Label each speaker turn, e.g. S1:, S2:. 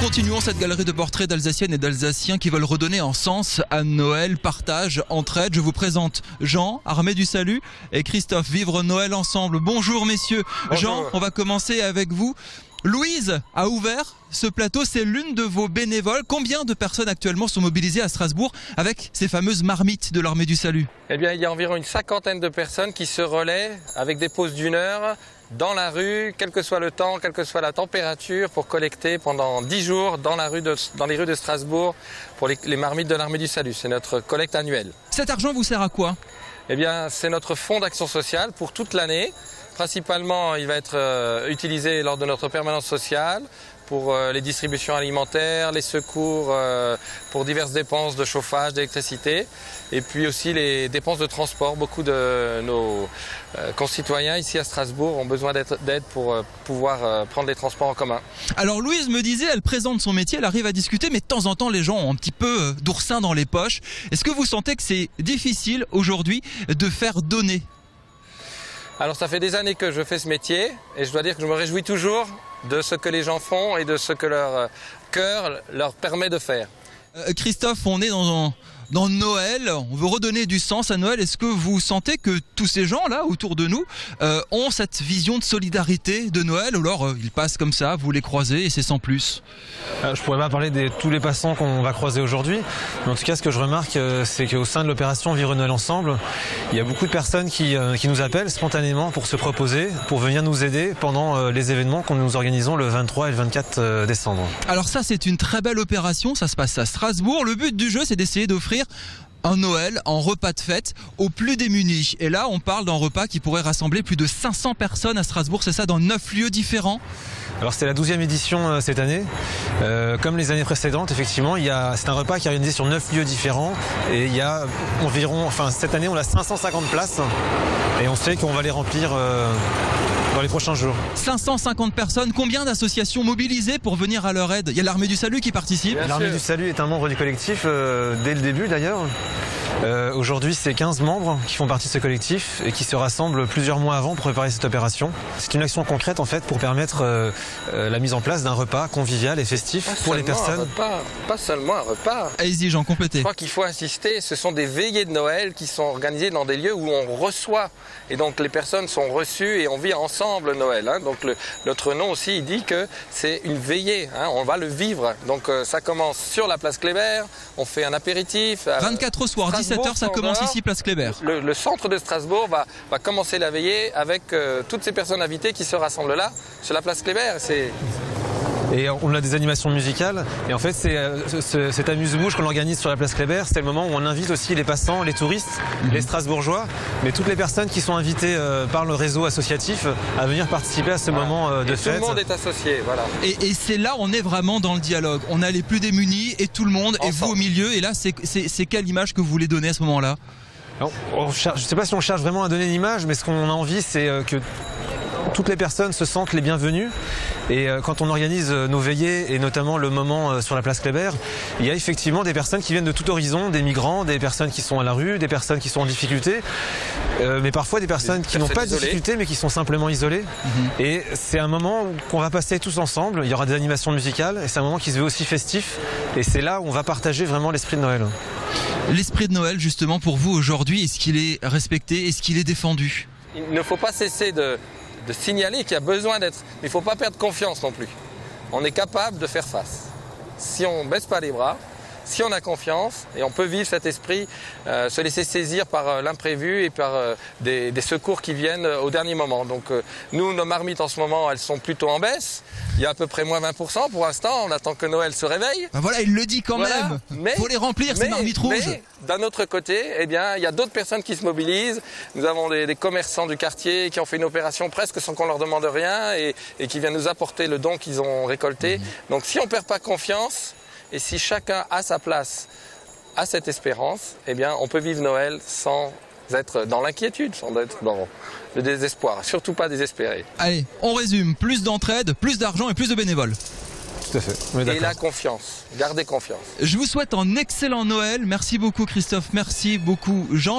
S1: continuons cette galerie de portraits d'Alsaciennes et d'Alsaciens qui veulent redonner un sens à Noël, partage, entraide. Je vous présente Jean, armé du salut, et Christophe, vivre Noël ensemble. Bonjour messieurs. Bonjour. Jean, on va commencer avec vous. Louise a ouvert ce plateau, c'est l'une de vos bénévoles. Combien de personnes actuellement sont mobilisées à Strasbourg avec ces fameuses marmites de l'armée du salut?
S2: Eh bien, il y a environ une cinquantaine de personnes qui se relaient avec des pauses d'1 heure dans la rue, quel que soit le temps, quelle que soit la température, pour collecter pendant 10 jours dans les rues de Strasbourg pour les marmites de l'armée du salut. C'est notre collecte annuelle.
S1: Cet argent vous sert à quoi?
S2: Eh bien, c'est notre fonds d'action sociale pour toute l'année. Principalement, il va être utilisé lors de notre permanence sociale pour les distributions alimentaires, les secours, pour diverses dépenses de chauffage, d'électricité, et puis aussi les dépenses de transport. Beaucoup de nos concitoyens ici à Strasbourg ont besoin d'aide pour pouvoir prendre les transports en commun.
S1: Alors Louise me disait, elle présente son métier, elle arrive à discuter, mais de temps en temps les gens ont un petit peu d'oursin dans les poches. Est-ce que vous sentez que c'est difficile aujourd'hui de faire donner ?
S2: Alors ça fait des années que je fais ce métier et je dois dire que je me réjouis toujours de ce que les gens font et de ce que leur cœur leur permet de faire.
S1: Christophe, on est dans Noël, on veut redonner du sens à Noël. Est-ce que vous sentez que tous ces gens là autour de nous ont cette vision de solidarité de Noël, ou alors ils passent comme ça, vous les croisez et c'est sans plus?
S3: Je pourrais pas parler de tous les passants qu'on va croiser aujourd'hui, mais en tout cas ce que je remarque c'est qu'au sein de l'opération Vivre Noël Ensemble, il y a beaucoup de personnes qui nous appellent spontanément pour se proposer, pour venir nous aider pendant les événements que nous organisons le 23 et le 24 décembre.
S1: Alors ça c'est une très belle opération, ça se passe à Strasbourg. Le but du jeu c'est d'essayer d'offrir un Noël en repas de fête aux plus démunis. Et là, on parle d'un repas qui pourrait rassembler plus de 500 personnes à Strasbourg, c'est ça, dans 9 lieux différents.
S3: Alors c'est la 12e édition cette année. Comme les années précédentes, effectivement, c'est un repas qui est organisé sur 9 lieux différents. Et il y a environ, cette année, on a 550 places. Et on sait qu'on va les remplir dans les prochains jours.
S1: 550 personnes, combien d'associations mobilisées pour venir à leur aide? Il y a l'Armée du Salut qui participe.
S3: L'Armée du Salut est un membre du collectif dès le début d'ailleurs. Aujourd'hui, c'est 15 membres qui font partie de ce collectif et qui se rassemblent plusieurs mois avant pour préparer cette opération. C'est une action concrète en fait pour permettre la mise en place d'un repas convivial et festif pour les personnes.
S2: Pas seulement un repas.
S1: Allez-y Jean, complétez.
S2: Je crois qu'il faut insister, ce sont des veillées de Noël qui sont organisées dans des lieux où on reçoit. Et donc les personnes sont reçues et on vit ensemble Noël. Donc notre nom aussi il dit que c'est une veillée, on va le vivre. Donc ça commence sur la place Kléber, on fait un apéritif.
S1: 24 au soir, 17h, ça commence ici, place Kléber.
S2: Le centre de Strasbourg va commencer la veillée avec toutes ces personnes invitées qui se rassemblent là, sur la place Kléber.
S3: Et on a des animations musicales. Et en fait, c'est cet amuse-bouche qu'on organise sur la place Kléber. C'est le moment où on invite aussi les passants, les touristes, les Strasbourgeois, mais toutes les personnes qui sont invitées par le réseau associatif à venir participer à ce moment de fête.
S2: Tout le monde est associé, voilà.
S1: Et c'est là où on est vraiment dans le dialogue. On a les plus démunis et tout le monde, ensemble. Et vous au milieu. Et là, c'est quelle image que vous voulez donner à ce moment-là?
S3: Je ne sais pas si on cherche vraiment à donner une image, mais ce qu'on a envie, c'est que toutes les personnes se sentent les bienvenues. Et quand on organise nos veillées, et notamment le moment sur la place Kléber, il y a effectivement des personnes qui viennent de tout horizon, des migrants, des personnes qui sont à la rue, des personnes qui sont en difficulté, mais parfois des personnes qui n'ont pas de difficulté mais qui sont simplement isolées. Et c'est un moment qu'on va passer tous ensemble, il y aura des animations musicales, et c'est un moment qui se veut aussi festif, et c'est là où on va partager vraiment l'esprit de Noël.
S1: L'esprit de Noël, justement, pour vous aujourd'hui, est-ce qu'il est respecté, est-ce qu'il est défendu?
S2: Il ne faut pas cesser de signaler qu'il y a besoin d'être... Il ne faut pas perdre confiance non plus. On est capable de faire face. Si on ne baisse pas les bras, si on a confiance, et on peut vivre cet esprit, se laisser saisir par l'imprévu et par des secours qui viennent au dernier moment. Donc nous, nos marmites en ce moment, elles sont plutôt en baisse. Il y a à peu près moins 20% pour l'instant, on attend que Noël se réveille.
S1: Ben voilà, il le dit quand même. Il faut les remplir, ces marmites rouges.
S2: Mais d'un autre côté, eh bien, il y a d'autres personnes qui se mobilisent. Nous avons des commerçants du quartier qui ont fait une opération presque sans qu'on leur demande rien et qui viennent nous apporter le don qu'ils ont récolté. Donc si on ne perd pas confiance, et si chacun a sa place, a cette espérance, eh bien, on peut vivre Noël sans être dans l'inquiétude, sans être dans le désespoir. Surtout pas désespérer.
S1: Allez, on résume. Plus d'entraide, plus d'argent et plus de bénévoles.
S3: Tout à fait.
S2: Et la confiance. Gardez confiance.
S1: Je vous souhaite un excellent Noël. Merci beaucoup Christophe, merci beaucoup Jean.